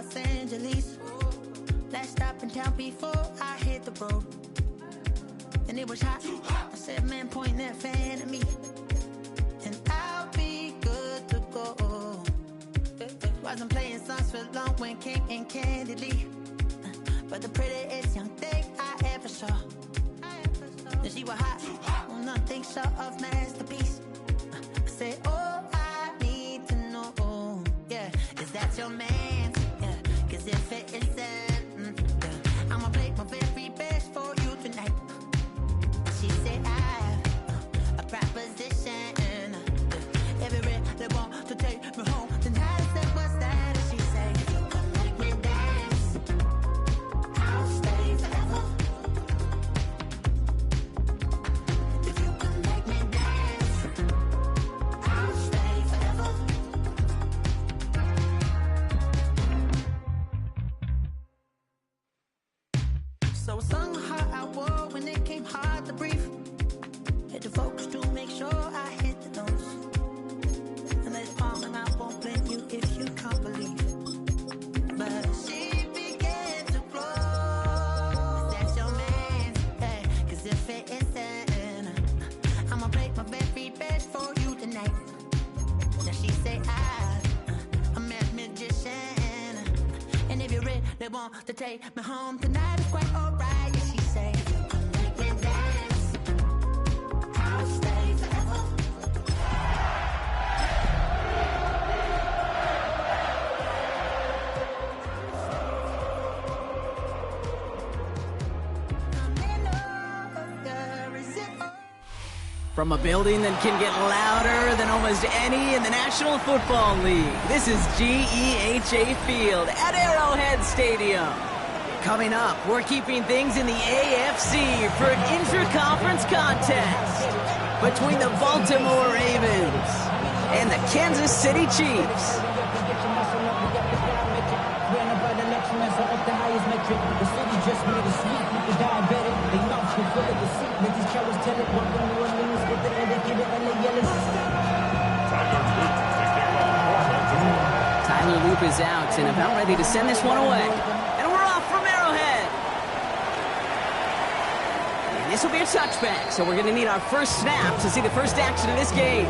Los Angeles. Last stop in town before I hit the road. And it was hot. I said, man, point that fan at me, and I'll be good to go. Wasn't playing songs for long when came in candidly, but the prettiest young thing I ever saw. And she was hot, well, nothing short of masterpiece. I said, oh, I need to know, yeah, is that your man? Yeah, cause if it isn't, yeah, I'ma play my very best for you tonight. She said, I have a proposition, every really want to take me home tonight. I said, what's that? And she said, if you can make me dance, I'll stay forever. If you can make me dance, I'll stay forever. So I sung how I wore when it came hard to breathe. Had to focus to make sure I hit the notes. And there's palm and I won't blame you if you can't believe. But she began to glow. That's your man, hey, cause if it isn't, I'ma play my very best for you tonight. Now she say I'm a magician, and if you really want to take me home tonight, it's quite alright. Yeah, she say, if you can make me dance, I'll stay forever. From a building that can get louder than almost any in the National Football League, this is GEHA Field at Arrowhead Stadium. Coming up, we're keeping things in the AFC for an intra-conference contest between the Baltimore Ravens and the Kansas City Chiefs. Tyler Loop is out and about ready to send this one away. And we're off from Arrowhead. And this will be a touchback, so we're going to need our first snap to see the first action of this game.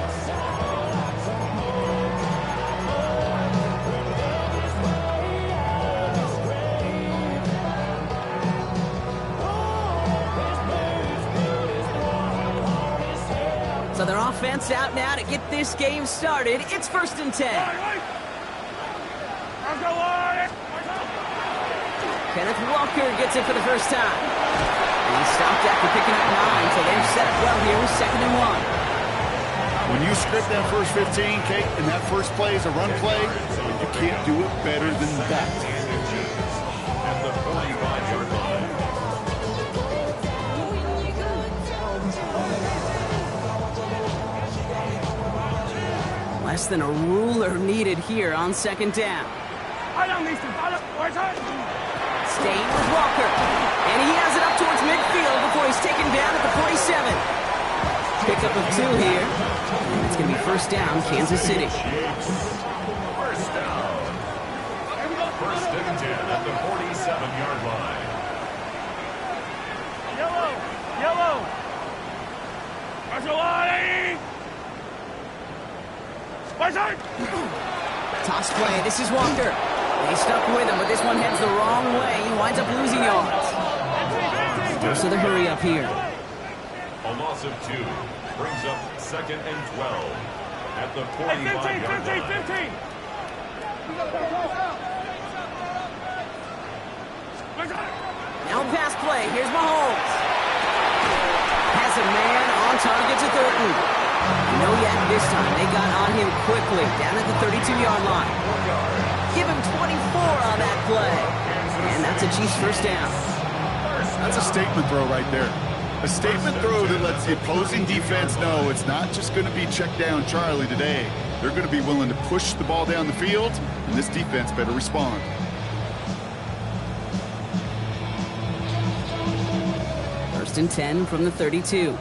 So their offense out now to get this game started. It's 1st and 10. Kenneth Walker gets it for the first time. And he stopped after picking up 9, so they've set up well here with 2nd and 1. When you script that first 15, Kate, and that first play is a run play, you can't do it better than that. At the 45-yard line. Less than a ruler needed here on 2nd down. Staying with Walker. And he has it up towards midfield before he's taken down at the 47. Pickup of 2 here. And it's going to be 1st down, Kansas City. First down. 1st and 10 at the 47-yard line. Yellow. Toss play. This is Walker. He stuck with him, but this one heads the wrong way. He winds up losing yards. Dose of the hurry up here. A loss of 2 brings up 2nd and 12 at the 45-yard line. 15. Now pass play. Here's Mahomes. Has a man on target to Thornton. No yet this time. They got on him quickly down at the 32-yard line. Give him 24 on that play. And that's a Chiefs 1st down. That's a statement throw right there. A statement throw that lets the opposing defense know it's not just going to be check down Charlie today. They're going to be willing to push the ball down the field, and this defense better respond. First and 10 from the 32.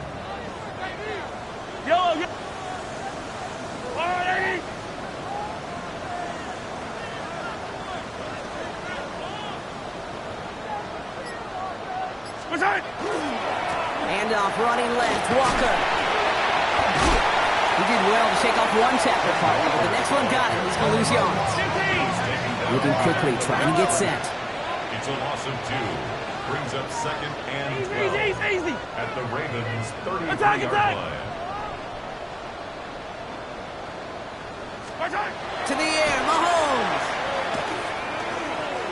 running left. Walker. He did well to shake off one tackle partner, but the next one got him. He's going to lose yards. Moving quickly, trying to get set. It's a loss of 2. Brings up second and 12 at the Ravens' 33-yard line. To the air, Mahomes.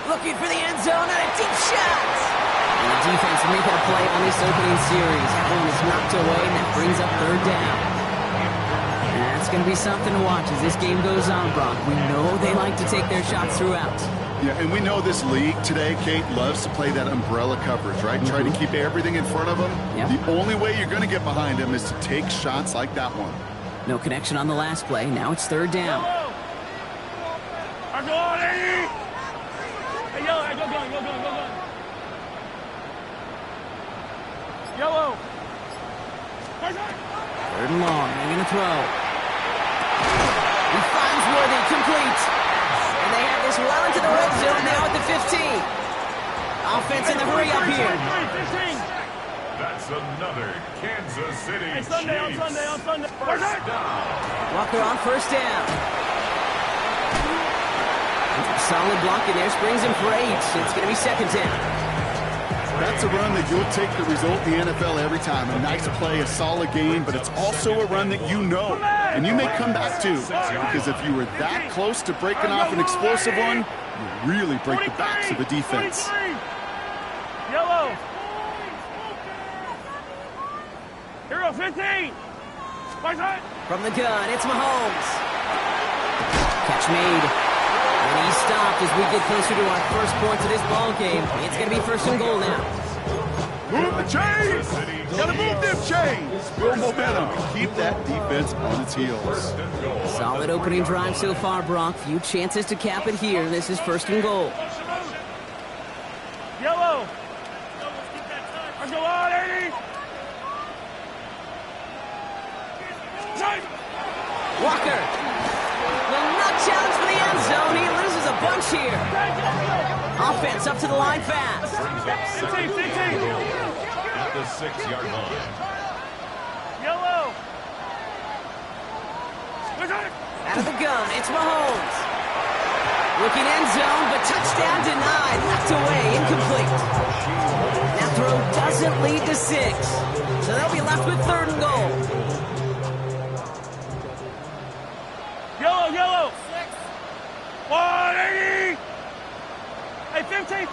Looking for the end zone and a deep shot. And the defense making a play on this opening series. That one is knocked away, and that brings up third down. And that's going to be something to watch as this game goes on, Brock. We know they like to take their shots throughout. Yeah, and we know this league today, Kate, loves to play that umbrella coverage, right? Try to keep everything in front of them. Yep. The only way you're going to get behind them is to take shots like that one. No connection on the last play. Now it's third down. Yellow. Third and long. They're going to throw. He finds Worthy, complete. And they have this well into the red zone now at the 15. Offense in the hurry up here. That's another Kansas City Chiefs. On Sunday. First down. Walker on first down. Solid block in there. Springs him for 8. It's going to be second down. That's a run that you'll take the result in the NFL every time. A nice play, a solid game, but it's also a run that you know, and you may come back to, because if you were that close to breaking off an explosive one, you really break the backs of the defense. Yellow. Hero 15. From the gun, it's Mahomes. Catch made. And he stopped as we get closer to our first points of this ball game. It's going to be first and goal now. Move the chains! Gotta move them chains! Build momentum and keep that defense on its heels. Solid opening drive so far, Brock. Few chances to cap it here. This is first and goal. Yellow. Let's go on, 80. Walker. Will not challenge for the end zone. He loses a bunch here. Offense up to the line fast. Brings up second and goal at the 6-yard line. Yellow. Out of the gun, it's Mahomes. Looking end zone, but touchdown denied. Knocked away, incomplete. That throw doesn't lead to 6. So they'll be left with third and goal. Yellow. 180. Hey, 15.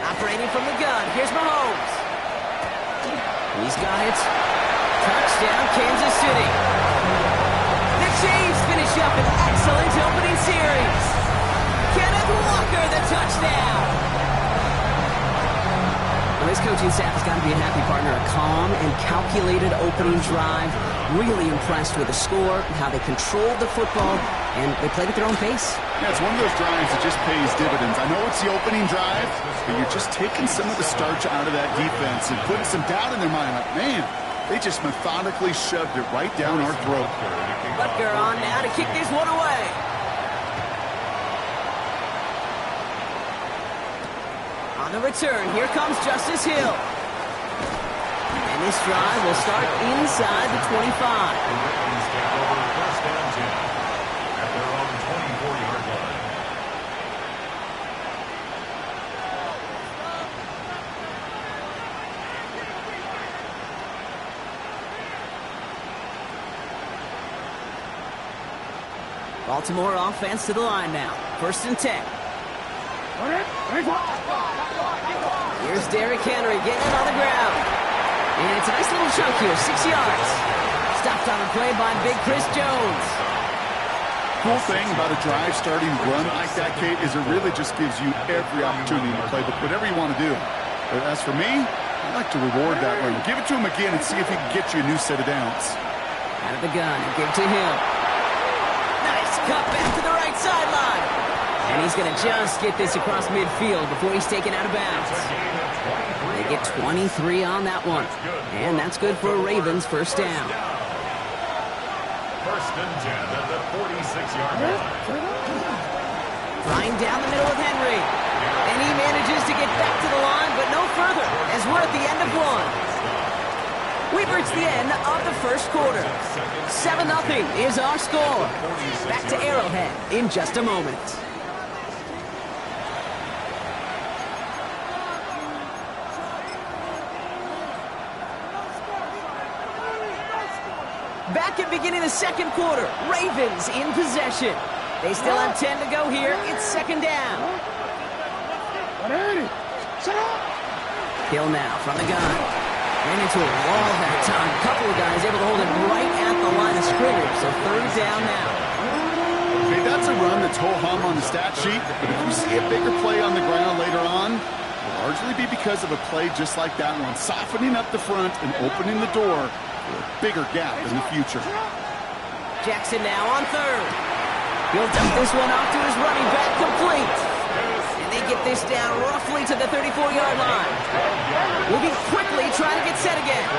Operating from the gun. Here's Mahomes. He's got it. Touchdown, Kansas City. The Chiefs finish up an excellent opening series. Kenneth Walker, the touchdown. Well, this coaching staff has got to be a happy partner. A calm and calculated opening drive. Really impressed with the score, how they controlled the football, and they played at their own pace. Yeah, it's one of those drives that just pays dividends. I know it's the opening drive, but you're just taking some of the starch out of that defense and putting some doubt in their mind. Like, man, they just methodically shoved it right down our throat. Butker on now to kick this one away. On the return, here comes Justice Hill. And this drive will start inside the 25. The Ravens take over first down 10 at their own 24-yard line. Baltimore offense to the line now. First and 10. Here's Derrick Henry getting it on the ground. And it's a nice little chunk here, 6 yards. Stopped on the play by Big Chris Jones. Cool thing about a drive starting run like that, Kate, is it really just gives you every opportunity to play whatever you want to do. But as for me, I'd like to reward that run. Give it to him again and see if he can get you a new set of downs. Out of the gun, give to him. Nice cut back to the right sideline. And he's going to just get this across midfield before he's taken out of bounds. They get 23 on that one. And that's good for a Ravens first down. First and 10 at the 46-yard line. Flying down the middle with Henry. And he manages to get back to the line, but no further, as we're at the end of one. We've reached the end of the first quarter. 7-0 is our score. Back to Arrowhead in just a moment. Back at beginning of the second quarter, Ravens in possession. They still have 10 to go here. It's second down. Hill now from the gun. Ran into a wall that time. A couple of guys able to hold it right at the line of scrimmage. So third down now. Okay, that's a run that's ho-hum on the stat sheet. But if you see a bigger play on the ground later on, it'll largely be because of a play just like that one, softening up the front and opening the door for a bigger gap in the future. Jackson now on third. He'll dump this one off to his running back, complete. And they get this down roughly to the 34-yard line. Moving quickly, trying to get set again.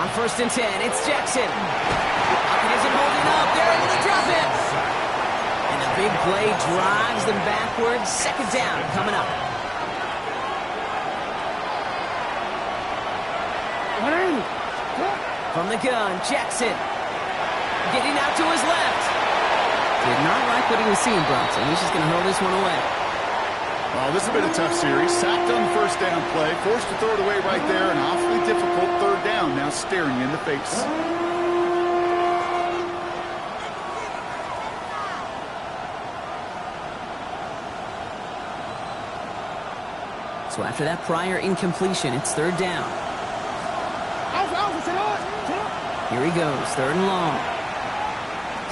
On 1st and 10, it's Jackson. Pocket isn't holding up. They're able to drop it. And the big play drives them backwards. Second down coming up. From the gun, Jackson. Getting out to his left. Did not like what he was seeing, Bronson. He's just going to hurl this one away. Well, this has been a tough series. Sacked on the first down play. Forced to throw it away right there. An awfully difficult third down now staring in the face. So after that prior incompletion, it's third down. Here he goes, third and long.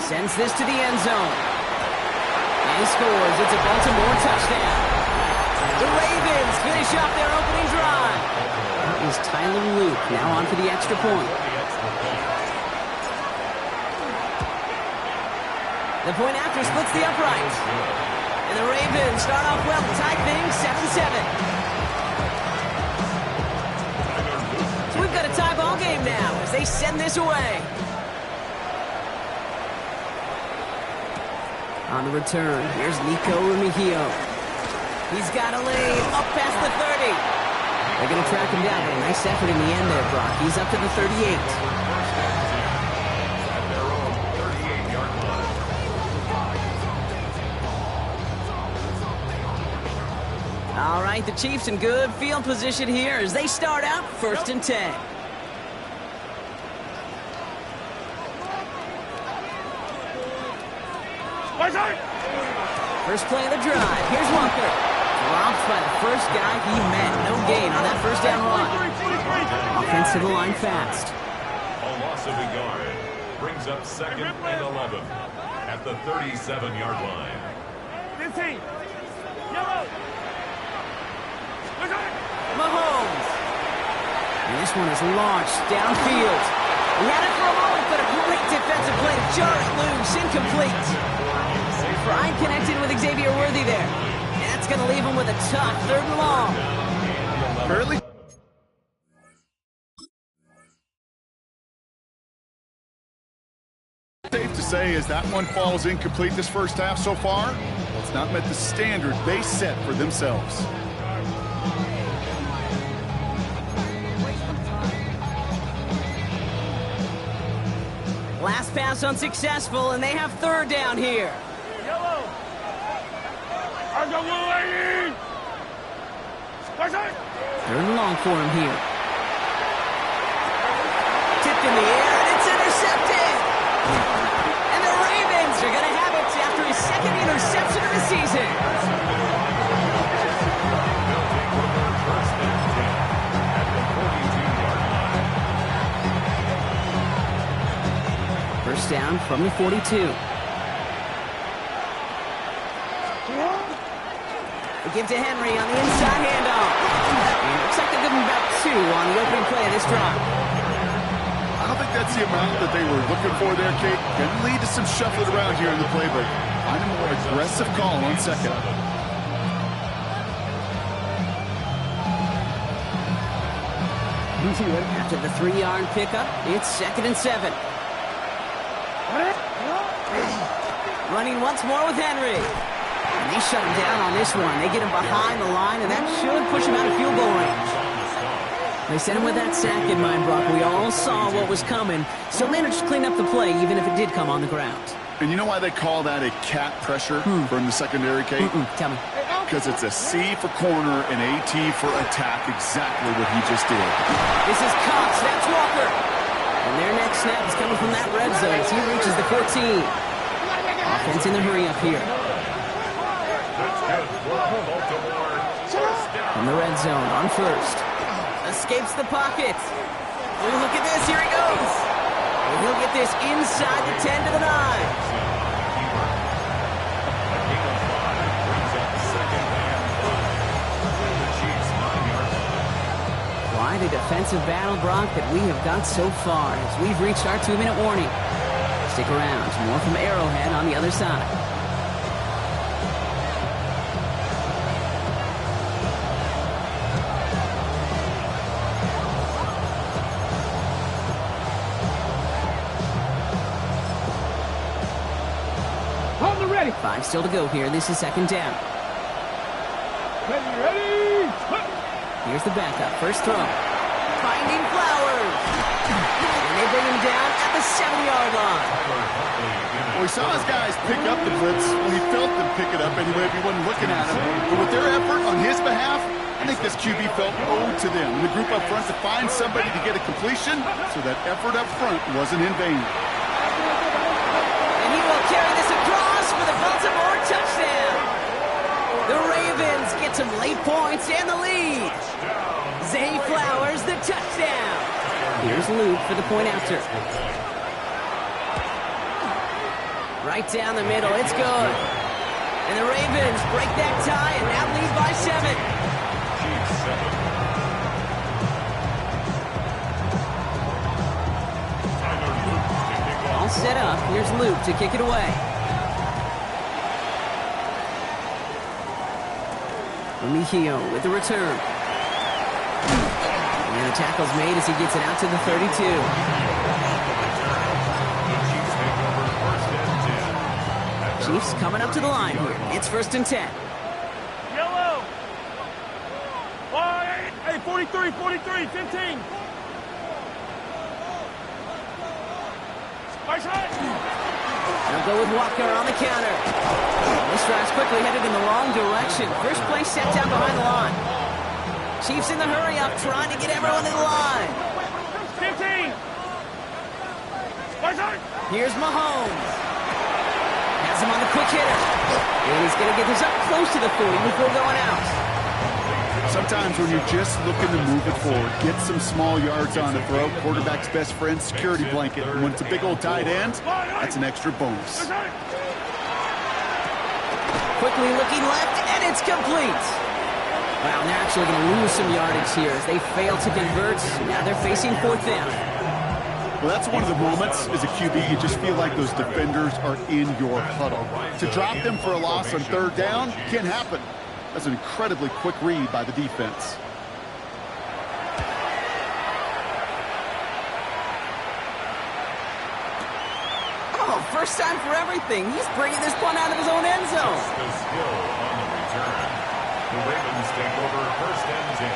Sends this to the end zone. And he scores. It's a Baltimore touchdown. The Ravens finish off their opening drive. That is Tyler Luke now on for the extra point. The point after splits the uprights. And the Ravens start off well to tie things 7-7. So we've got a tie ball game now as they send this away. On the return, here's Nico Remigio. He's got a lane up past the 30. They're going to track him down. A nice effort in the end there, Brock. He's up to the 38. At their own 38-yard line. All right, the Chiefs in good field position here as they start out 1st and 10. First play of the drive. Here's Walker. Dropped by the first guy he met. No gain on that first down run. Offense to the line fast. A loss of a yard brings up 2nd and 11 at the 37-yard line. 15. Yellow. Mahomes. And this one is launched downfield. He had it for a moment, but a great defensive play to jar it loose. Incomplete. Pride connected with Xavier Worthy there. And that's going to leave him with a tough 3rd and long. Fairly safe to say as that one falls incomplete this first half so far. Well, it's not met the standard they set for themselves. Last pass unsuccessful, and they have third down here. Yellow. Third and long for him here. Tipped in the air, and it's intercepted. And the Ravens are going to have it after his 2nd interception of the season. First down from the 42. They give to Henry on the inside handoff. And looks like they're giving about 2 on the opening play of this drive. I don't think that's the amount that they were looking for there, Kate. Can lead to some shuffling around here in the playbook. Find a more aggressive call on 2nd. After the 3-yard pickup, it's 2nd and 7. Running once more with Henry. And they shut him down on this one. They get him behind the line, and that should push him out of field goal range. They sent him with that sack in mind, Brock. We all saw what was coming. Still managed to clean up the play, even if it did come on the ground. And you know why they call that a cat pressure from the secondary, Kate? Tell me. Because it's a C for corner and a T for attack, exactly what he just did. This is Cox. That's Walker. And their next snap is coming from that red zone as he reaches the 14. Offense in the hurry up here. From the red zone on first. Escapes the pocket. Oh, look at this. Here he goes. And he'll get this inside the 10 to the 9. Quite a defensive battle, Brock, that we have got so far as we've reached our 2-minute warning. Stick around. More from Arrowhead on the other side. Hold the ready. 5 still to go here. This is second down. Ready. Here's the backup. First throw. Finding Flowers. And they bring him down at the 7-yard line. Well, we saw his guys pick up the blitz. Well, he felt them pick it up anyway if he wasn't looking at him. But with their effort on his behalf, I think this QB felt owed to them. And the group up front to find somebody to get a completion, so that effort up front wasn't in vain. And he will carry this across for the Baltimore touchdown. The Ravens get some late points and the lead. Zay Flowers, the touchdown. Here's Luke for the point after. Right down the middle, it's good. And the Ravens break that tie and now lead by 7. All set up, here's Luke to kick it away. Mejio with the return. And the tackle's made as he gets it out to the 32. Chiefs coming up to the line here. It's 1st and 10. Yellow. Hey, 43, 15. Nice hit. They'll go with Walker on the counter. This drive's quickly headed in the wrong direction. First play set down behind the line. Chiefs in the hurry up, trying to get everyone in the line. 15. Nice hit. Here's Mahomes. Has him on the quick hitter. And he's going to get this up close to the 40 before going out. Sometimes when you're just looking to move it forward, get some small yards on a throw, quarterback's best friend, security blanket. And when it's a big old tight end, that's an extra bonus. Quickly looking left, and it's complete. Wow, and they're actually going to lose some yardage here as they fail to convert. Now they're facing 4th down. Well, that's one of the moments as a QB, you just feel like those defenders are in your huddle. To drop them for a loss on 3rd down can't happen. That's an incredibly quick read by the defense. Oh, first time for everything. He's bringing this punt out of his own end zone. The skill on the return. The Ravens take over 1st and 10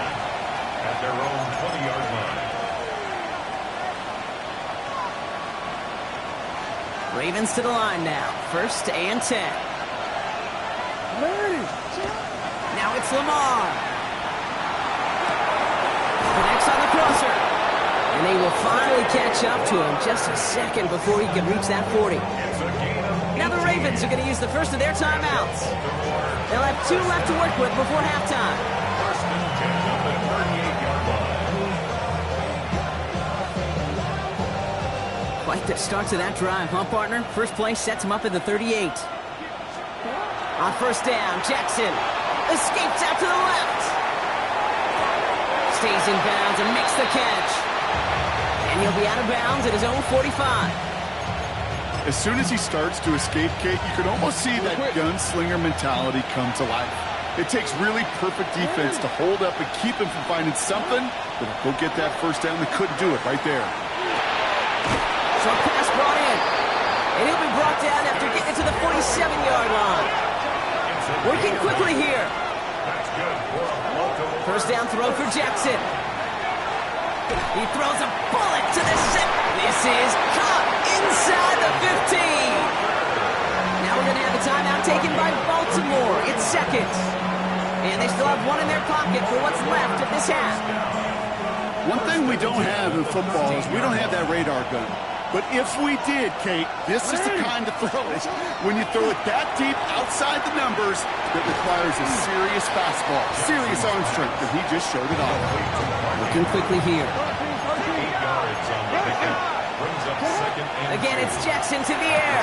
at their own 20-yard line. Ravens to the line now. 1st and 10. Now it's Lamar. Connects on the crosser. And they will finally catch up to him just a second before he can reach that 40. Now the Ravens are going to use the first of their timeouts. They'll have 2 left to work with before halftime. 1st and 10 at the 38-yard line. Quite the start to that drive, huh, partner? First play sets him up at the 38. On 1st down, Jackson escapes out to the left. Stays in bounds and makes the catch. And he'll be out of bounds at his own 45. As soon as he starts to escape, Kate, you can almost see that gunslinger mentality come to life. It takes really perfect defense to hold up and keep him from finding something that'll go get that 1st down. They couldn't do it right there. Short pass brought in. And he'll be brought brought down after getting it to the 47-yard line. Working quickly here. First down throw for Jackson. He throws a bullet to the set. This is caught inside the 15. Now we're going to have a timeout taken by Baltimore. It's second. And they still have one in their pocket for what's left of this half. One thing we don't have in football is we don't have that radar gun. But if we did, Kate, this is the kind of throw. When you throw it that deep outside the numbers, that requires a serious fastball, serious arm strength, and he just showed it off. Looking quickly here. Again, it's Jackson to the air.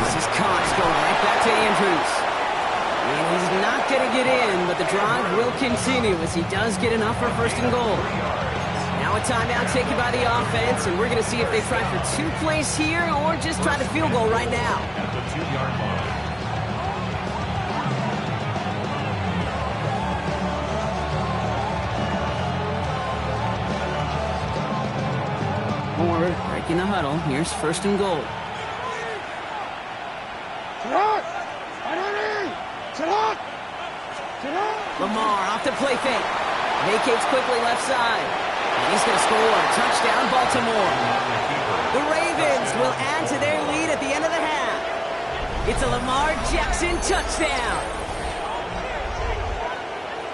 This is caught, going right back to Andrews. And he's not going to get in, but the drive will continue as he does get enough for first and goal. Now a timeout taken by the offense, and we're going to see if they try for 2 plays here or just try the field goal right now. At the 2-yard line. Breaking the huddle. Here's first and goal. Lamar off the play fake. Vacates quickly left side. And he's going to score. Touchdown, Baltimore. The Ravens will add to their lead at the end of the half. It's a Lamar Jackson touchdown.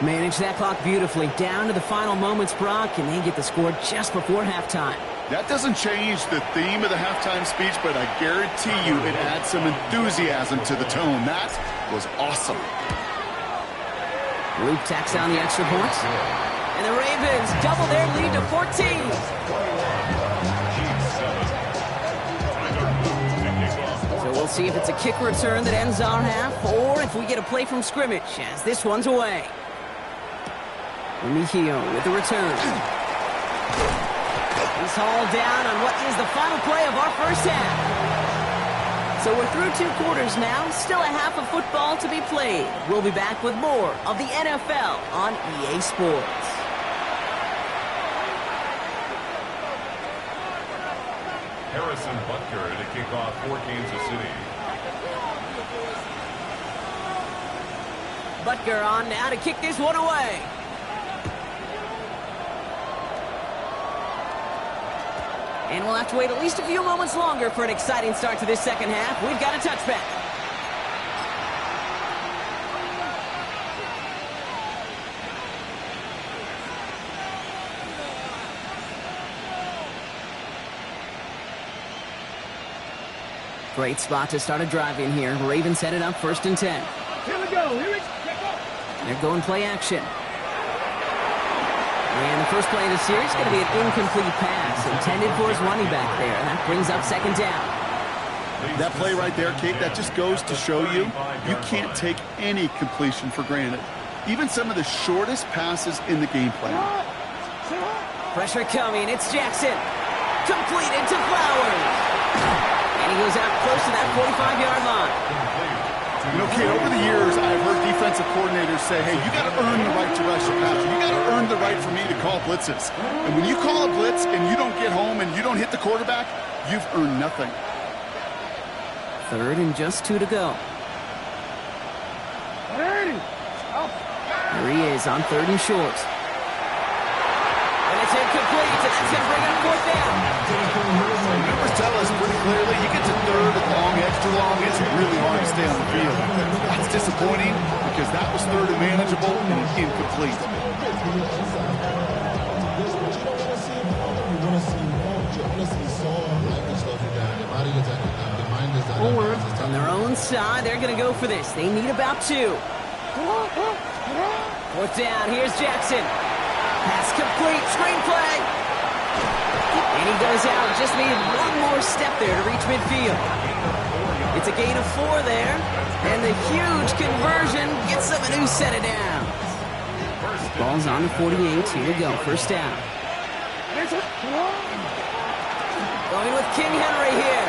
Manage that clock beautifully. Down to the final moments, Brock, and they get the score just before halftime. That doesn't change the theme of the halftime speech, but I guarantee you it adds some enthusiasm to the tone. That was awesome. Luke tacks on the extra point. And the Ravens double their lead to 14. So we'll see if it's a kick return that ends our half, or if we get a play from scrimmage, as this one's away. Remigio with the return. He's hauled down on what is the final play of our first half. So we're through 2 quarters now, still a half of football to be played. We'll be back with more of the NFL on EA Sports. Harrison Butker to kick off for Kansas City. Butker on now to kick this one away. And we'll have to wait at least a few moments longer for an exciting start to this second half. We've got a touchback. Great spot to start a drive in here. Ravens headed up 1st and 10. Here we go. They're going play action. And the first play of the series is going to be an incomplete pass intended for his running back there. And that brings up 2nd down. That play right there, Kate, that just goes to show you, you can't take any completion for granted. Even some of the shortest passes in the game plan. Pressure coming. It's Jackson. Completed to Flowers. And he goes out close to that 45-yard line. You know, Kate, over the years, I've heard defensive coordinators say, hey, you got to earn the right to rush the passer. You got to earn the right for me to call blitzes. And when you call a blitz and you don't get home and you don't hit the quarterback, you've earned nothing. 3rd and just 2 to go. Here he is on 3rd and short. And it's incomplete, and that's going to bring up 4th down. Numbers tell us pretty clearly, you get to 3rd and long, extra long, it's really hard to stay on the field. That's disappointing because that was 3rd and manageable and incomplete. On their own side, they're going to go for this. They need about 2. 4th down, here's Jackson. Pass complete, screenplay. And he goes out, just needed one more step there to reach midfield. It's a gain of 4 there, and the huge conversion gets them a new set of downs. Ball's on the 48, here we go, 1st down. Going with King Henry here.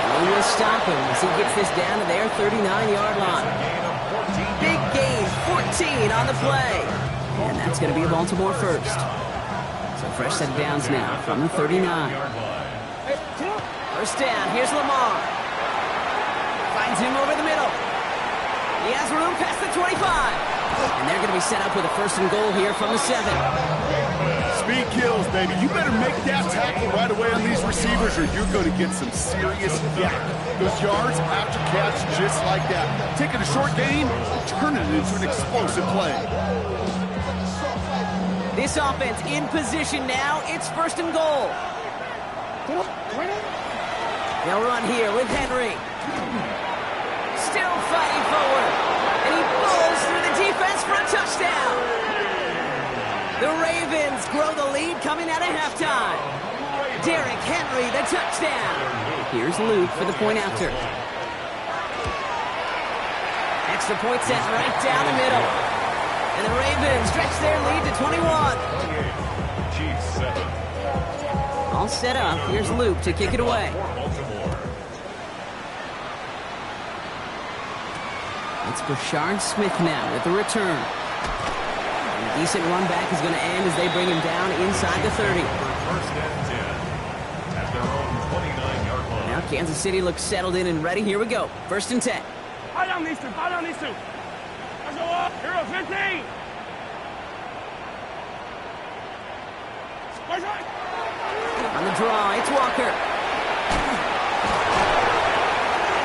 And he will stop him as he gets this down to their 39-yard line. Big gain, 14 on the play. And that's going to be a Baltimore first. So fresh set of downs now from the 39. 1st down, here's Lamar. finds him over the middle. He has room past the 25. And they're going to be set up with a 1st and goal here from the 7. Speed kills, baby. You better make that tackle right away on these receivers or you're going to get some serious yak. Those yards after catch just like that. Taking a short gain, turning it into an explosive play. This offense in position now. It's 1st and goal. They'll run here with Henry. Still fighting forward. And he pulls through the defense for a touchdown. The Ravens grow the lead coming out of halftime. Derrick Henry, the touchdown. Here's Luke for the point after. Extra point set right down the middle. And the Ravens stretch their lead to 21. Chiefs 7. All set up. Here's Luke to kick it away. It's Brashard Smith now with the return. A decent run back is going to end as they bring him down inside the 30. First and 10 at their own 29-yard line. Now Kansas City looks settled in and ready. Here we go. 1st and 10. Buy down these two. Buy down these two. Let's go up. Hero 15. On the draw, it's Walker.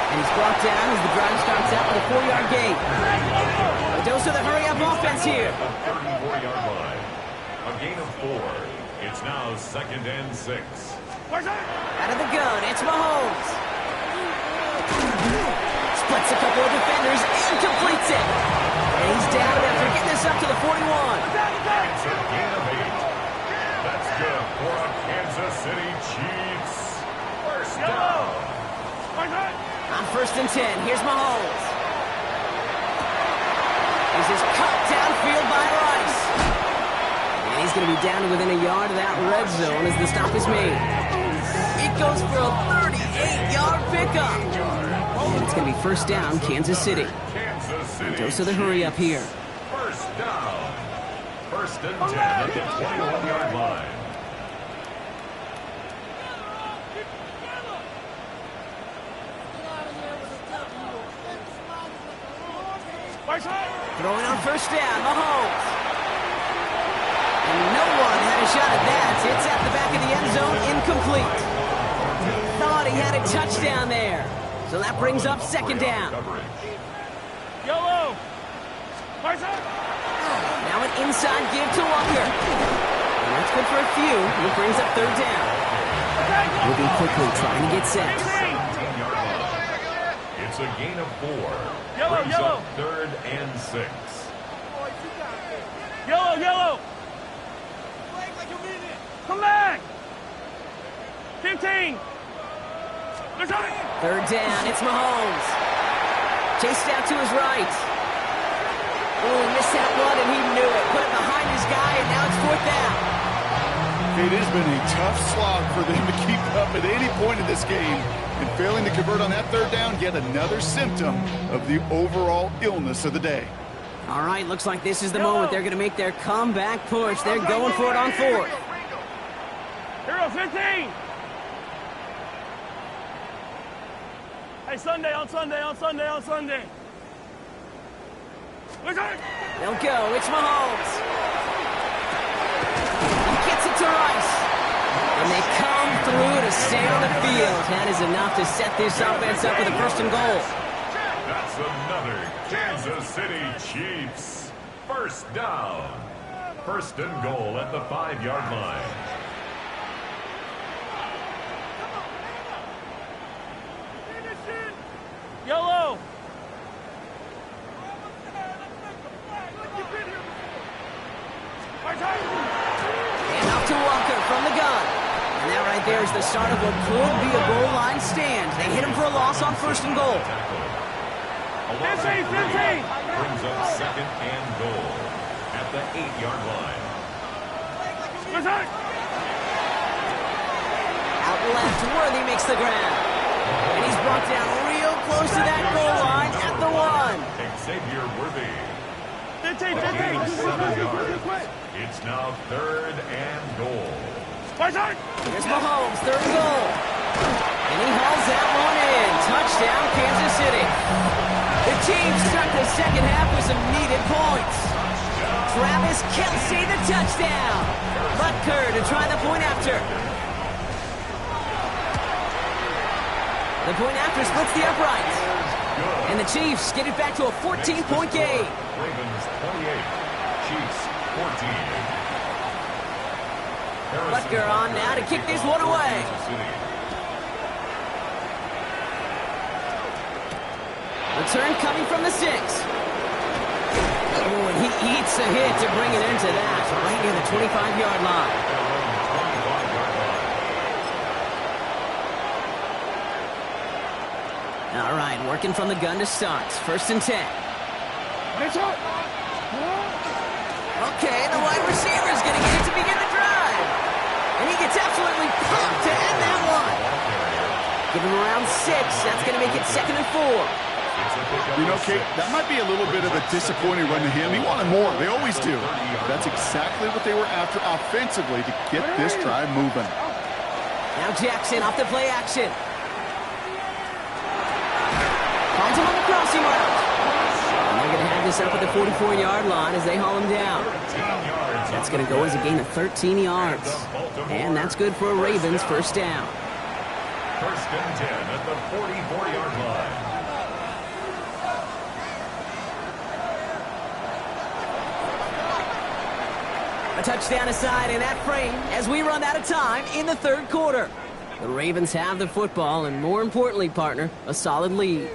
And he's brought down as the drive starts out with a 4-yard gain. A dose of the hurry-up offense here. 34-yard line. A gain of 4. It's now 2nd and 6. Out of the gun, it's Mahomes. Splits a couple of defenders and completes it. And he's down after getting this up to the 41. It's a gain of 8. That's good for a Kansas City Chiefs. First down. On 1st and 10, here's Mahomes. This is cut downfield by Rice. And he's going to be down to within a yard of that red zone as the stop is made. It goes for a 38-yard pickup. And it's going to be 1st down, Kansas City. Kansas City. Dose of the hurry up here. First down. 1st and 10 at the 21-yard line. Throwing on 1st down, Mahomes. And no one had a shot at that. It's at the back of the end zone, incomplete. Thought he had a touchdown there. So that brings up 2nd down. Yellow. Now an inside give to Walker. And that's good for a few. It brings up 3rd down. Moving quickly, trying to get set. It's a gain of 4. Yellow, Brings yellow. up 3rd and 6. Yellow, yellow. Come back. 15. 3rd down, it's Mahomes. Chased out to his right. Oh, he missed that one, and he knew it. Put it behind his guy, and now it's 4th down. It has been a tough slog for them to keep up at any point in this game. And failing to convert on that 3rd down, yet another symptom of the overall illness of the day. All right, looks like this is the moment they're going to make their comeback push. They're going for it on 4th. Hero 15. Hey, Sunday, on Sunday, on Sunday, on Sunday. They'll go. It's Mahomes. He gets it to Rice. And they come through to stay on the field. That is enough to set this offense up with a 1st and goal. That's another Kansas City Chiefs. 1st down. 1st and goal at the 5-yard line. Yellow. And up to Walker from the gun. And that right there is the start of what could be a goal line stand. They hit him for a loss on 1st and goal. 15, 15. Brings up 2nd and goal at the 8-yard line. Out left, Worthy makes the grab. And he's brought down real close to that goal line at the 1. Xavier Worthy. 15, A gain of 7 yards. 15. It's now 3rd and goal. Here's Mahomes, 3rd and goal. And he hauls that one in. Touchdown, Kansas City. The Chiefs start the second half with some needed points. Travis Kelce, the touchdown. Butker to try the point after. The point after splits the uprights. And the Chiefs get it back to a 14-point game. Ravens 28, Chiefs 14. Butker on now to kick this one away. Return coming from the 6. Oh, and he eats a hit to bring it into that, right near the 25-yard line. All right, working from the gun to start. 1st and 10. Okay, the wide receiver's going to get it to begin the drive. And he gets absolutely pumped to end that one. Give him around 6. That's going to make it 2nd and 4. You know, Kate, that might be a little bit of a disappointing run to him. He wanted more. They always do. That's exactly what they were after offensively to get this drive moving. Now Jackson off the play action. Finds him on the crossing route. And they're going to have this up at the 44-yard line as they haul him down. That's going to go as a gain of 13 yards. And that's good for a Ravens 1st down. 1st and 10 at the 44-yard line. A touchdown aside in that frame as we run out of time in the 3rd quarter. The Ravens have the football and, more importantly, partner, a solid lead.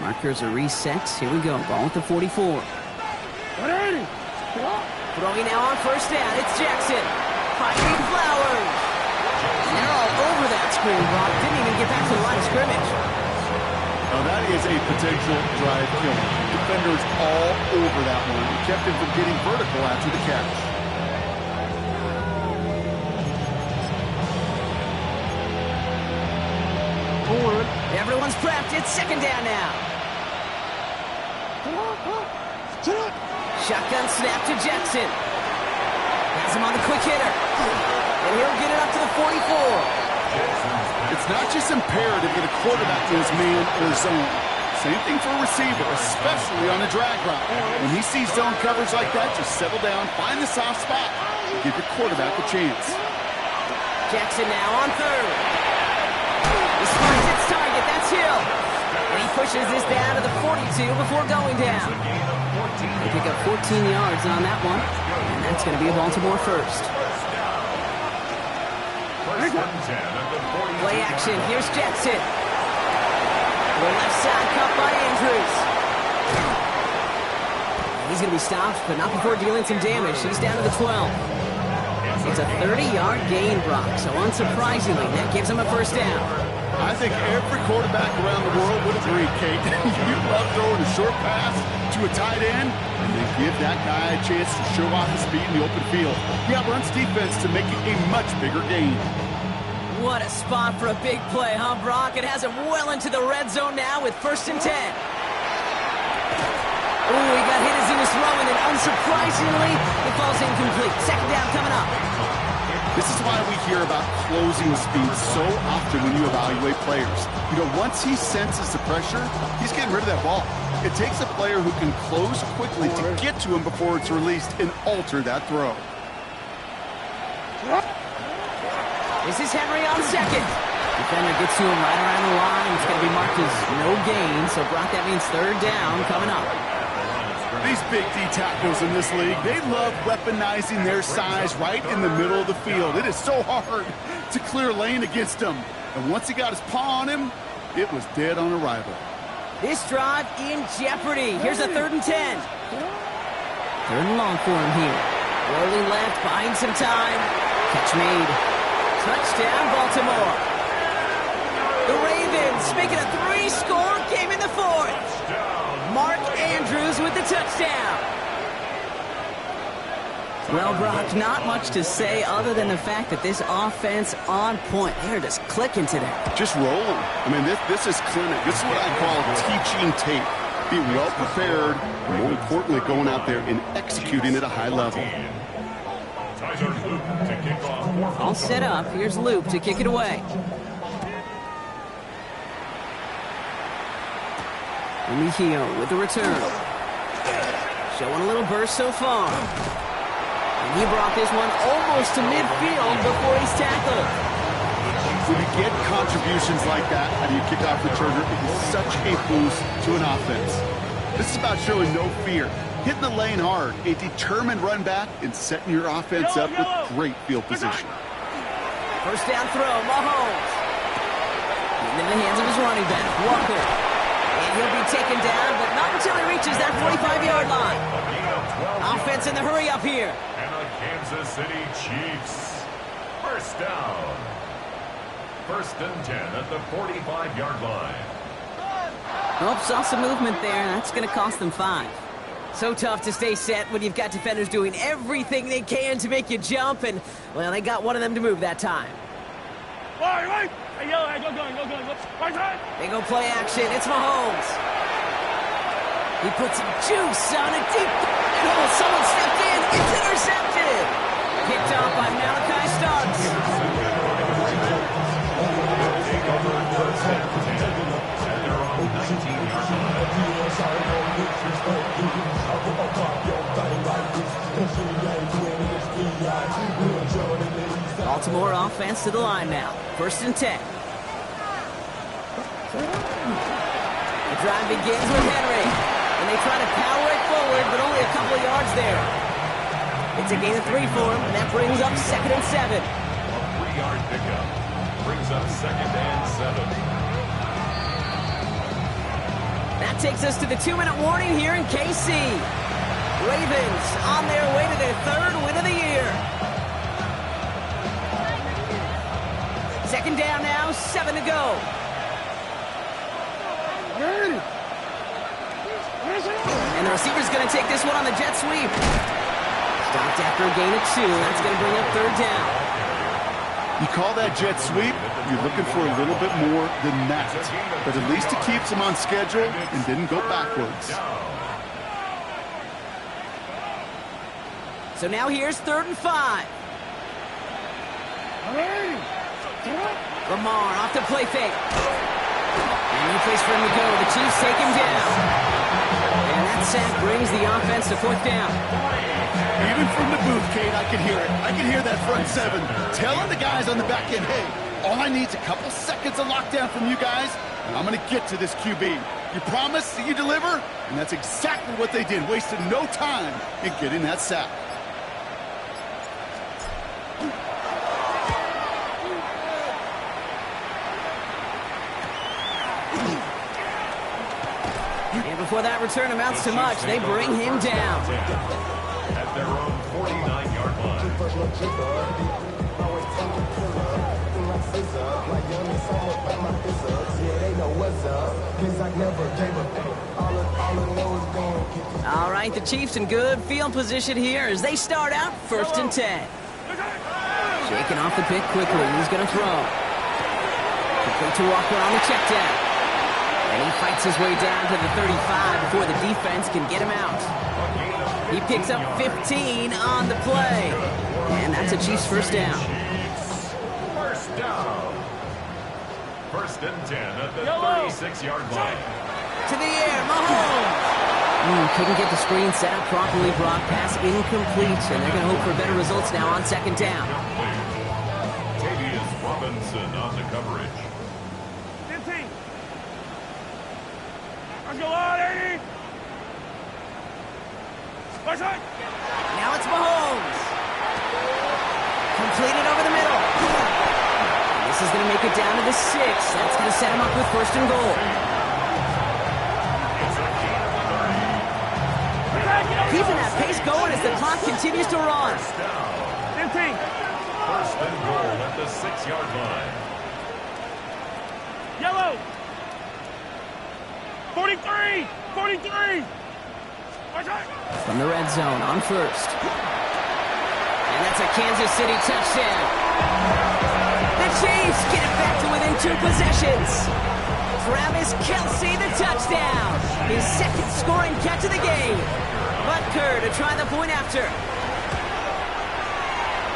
Markers are reset. Here we go. Ball at the 44. Throwing now on 1st down. It's Jackson. Finding Flowers. And they're all over that screen, Brock. Didn't even get back to the line of scrimmage. Now that is a potential drive killer. Defenders all over that one. It kept him from getting vertical after the catch. Forward. Everyone's prepped. It's 2nd down now. Shotgun snap to Jackson. Has him on the quick hitter. And he'll get it up to the 44. It's not just imperative that a quarterback knows man or zone. Same thing for a receiver, especially on a drag route. When he sees zone coverage like that, just settle down, find the soft spot, and give your quarterback a chance. Jackson now on 3rd. He finds its target. That's Hill. And he pushes this down to the 42 before going down. They pick up 14 yards on that one. And that's going to be a Baltimore 1st. Play action. Here's Jackson. The left side cut by Andrews. He's going to be stopped, but not before dealing some damage. He's down to the 12. It's a 30-yard gain, Brock. So unsurprisingly, that gives him a 1st down. I think every quarterback around the world would agree, Kate. You love throwing a short pass to a tight end, and then give that guy a chance to show off his speed in the open field. He outruns defense to make it a much bigger gain. What a spot for a big play, huh, Brock? It has him well into the red zone now with 1st and 10. Ooh, he got hit as he was throwing, and unsurprisingly, it falls incomplete. 2nd down coming up. This is why we hear about closing speed so often when you evaluate players. You know, once he senses the pressure, he's getting rid of that ball. It takes a player who can close quickly to get to him before it's released and alter that throw. This is Henry on 2nd. Defender gets to him right around the line. It's going to be marked as no gain. So, Brock, that means 3rd down coming up. These big D tackles in this league, they love weaponizing their size right in the middle of the field. It is so hard to clear lane against them. And once he got his paw on him, it was dead on arrival. This drive in jeopardy. Here's a 3rd and 10. 3rd and long for him here. Rolling left, buying some time. Catch made. Touchdown, Baltimore. The Ravens make it a 3-score game in the 4th. Mark Andrews with the touchdown. Well, Brock, not much to say other than the fact that this offense on point. They're just clicking today. Just rolling. I mean, this is clinic. This is what I call teaching tape. Being well prepared, and more importantly, going out there and executing at a high level. All set up. Here's Loop to kick it away. Mejio with the return. Showing a little burst so far. And he brought this one almost to midfield before he's tackled. When you get contributions like that out of your kickoff returner, it is such a boost to an offense. This is about showing no fear, hitting the lane hard, a determined run back, and setting your offense up with great field position. First down throw, Mahomes. Into the hands of his running back, Walker. And he'll be taken down, but not until he reaches that 45-yard line. Offense in the hurry up here. And the Kansas City Chiefs. First down. First and 10 at the 45-yard line. Oh, saw some movement there. That's going to cost them 5. So tough to stay set when you've got defenders doing everything they can to make you jump, and, well, they got one of them to move that time. Right. Hey, go. Right. They go play action. It's Mahomes. He puts some juice on it deep. And almost someone stepped in. It's intercepted. Picked off by Malachi Starks. Baltimore offense to the line now. First and 10. The drive begins with Henry. And they try to power it forward, but only a couple of yards there. It's a gain of 3 for him, and that brings up 2nd and 7. A 3-yard pickup brings up 2nd and 7. That takes us to the 2-minute warning here in KC. Ravens on their way to their 3rd win of the year. 2nd down now, 7 to go. And the receiver's going to take this one on the jet sweep. Stopped after a gain of 2. That's going to bring up 3rd down. You call that jet sweep, you're looking for a little bit more than that. But at least it keeps them on schedule and didn't go backwards. So now here's 3rd and 5. Lamar off the play fake. And no place for him to go. The Chiefs take him down. And that sack brings the offense to 4th down. Even from the booth, Kate, I can hear it. I can hear that front 7 telling the guys on the back end, hey, all I need is a couple seconds of lockdown from you guys, and I'm going to get to this QB. You promise that you deliver? And that's exactly what they did. Wasted no time in getting that sack. And before that return amounts to much, they bring him down. At their own 49-yard line. All right, the Chiefs in good field position here as they start out 1st and 10. Shaking off the pick quickly. He's going to throw. Complete to Walker on the check down. And he fights his way down to the 35 before the defense can get him out. He picks up 15 on the play. And that's a Chiefs 1st down. First down. 1st and 10 at the 36-yard line. To the air, Mahomes. Couldn't get the screen set up properly. Brock pass incomplete. And they're going to hope for better results now on 2nd down. Tavius Robinson on the coverage. 15. Let's go on, 80. Now it's Mahomes. Completed over the middle. This is going to make it down to the 6. That's going to set him up with 1st and goal. Keeping that pace going as the clock continues to run. 15. 1st and goal at the 6-yard line. Yellow. 43. 43. From the red zone on 1st. And that's a Kansas City touchdown. The Chiefs get it back to within 2 possessions. Travis Kelce, the touchdown. His second scoring catch of the game. Butker to try the point after.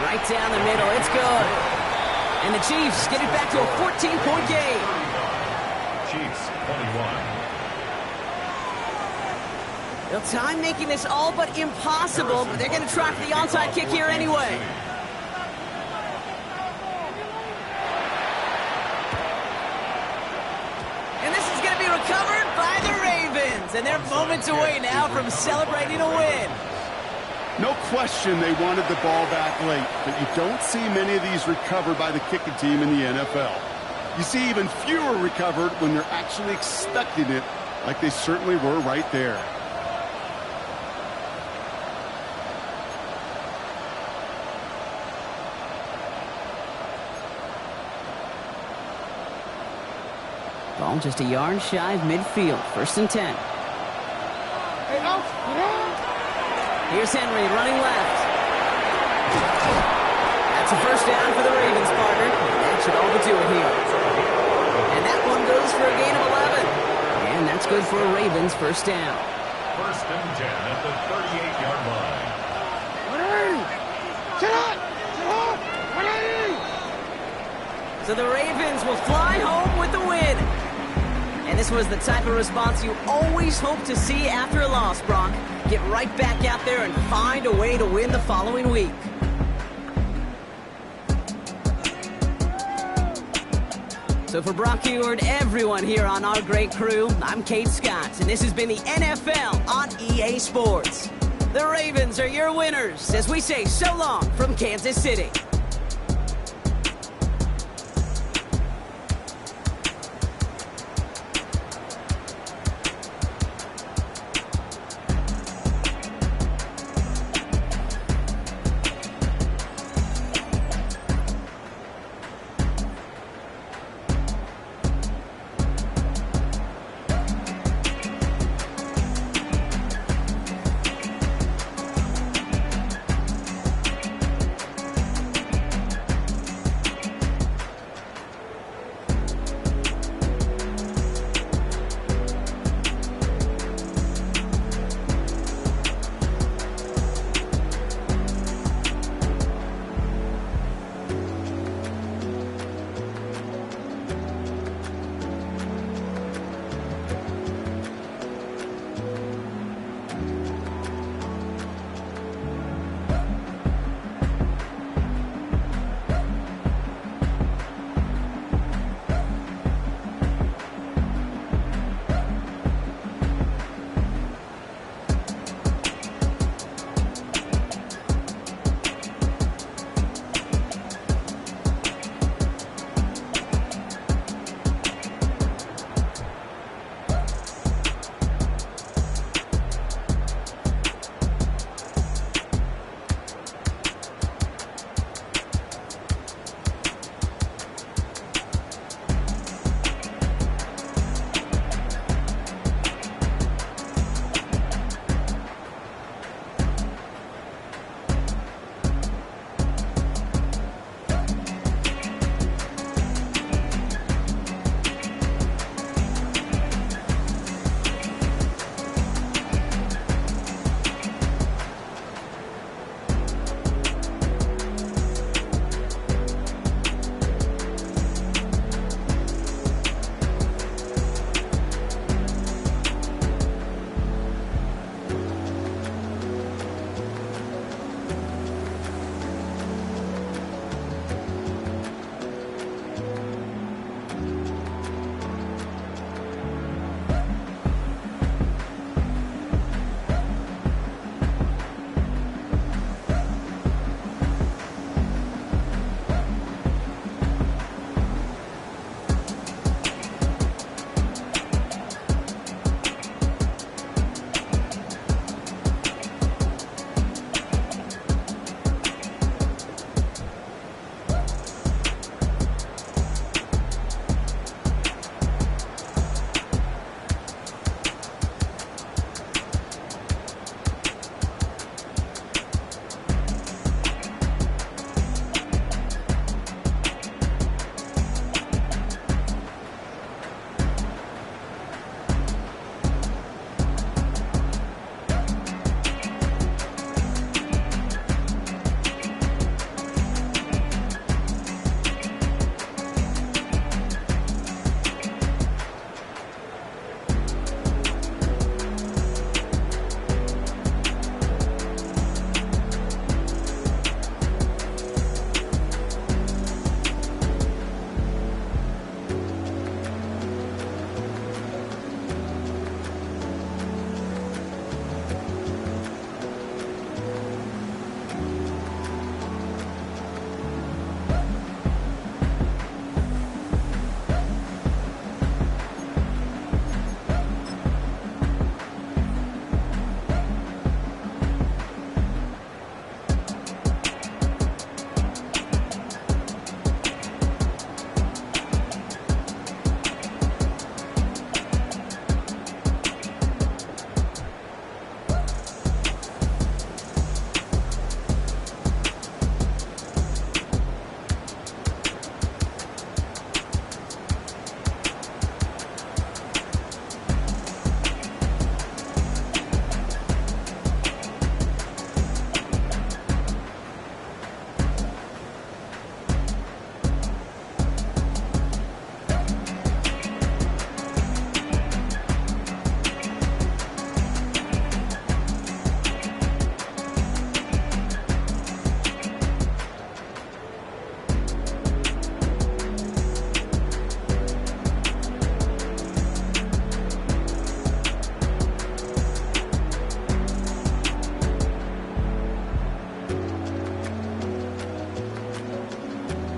Right down the middle, it's good. And the Chiefs get it back to a 14-point game. Chiefs 21. Well, time making this all but impossible, but they're going to try for the onside kick here anyway. And this is going to be recovered by the Ravens. And they're moments away now from celebrating a win. No question they wanted the ball back late, but you don't see many of these recovered by the kicking team in the NFL. You see even fewer recovered when they're actually expecting it, like they certainly were right there. Ball just a yard shy of midfield. 1st and 10. Here's Henry running left. That's a first down for the Ravens, partner. That should all but do it here. And that one goes for a gain of 11. And that's good for a Ravens first down. 1st and 10 at the 38-yard line. So the Ravens will fly home with the win. And this was the type of response you always hope to see after a loss, Brock. Get right back out there and find a way to win the following week. So for Brock Heward, everyone here on our great crew, I'm Kate Scott, and this has been the NFL on EA Sports. The Ravens are your winners as we say so long from Kansas City.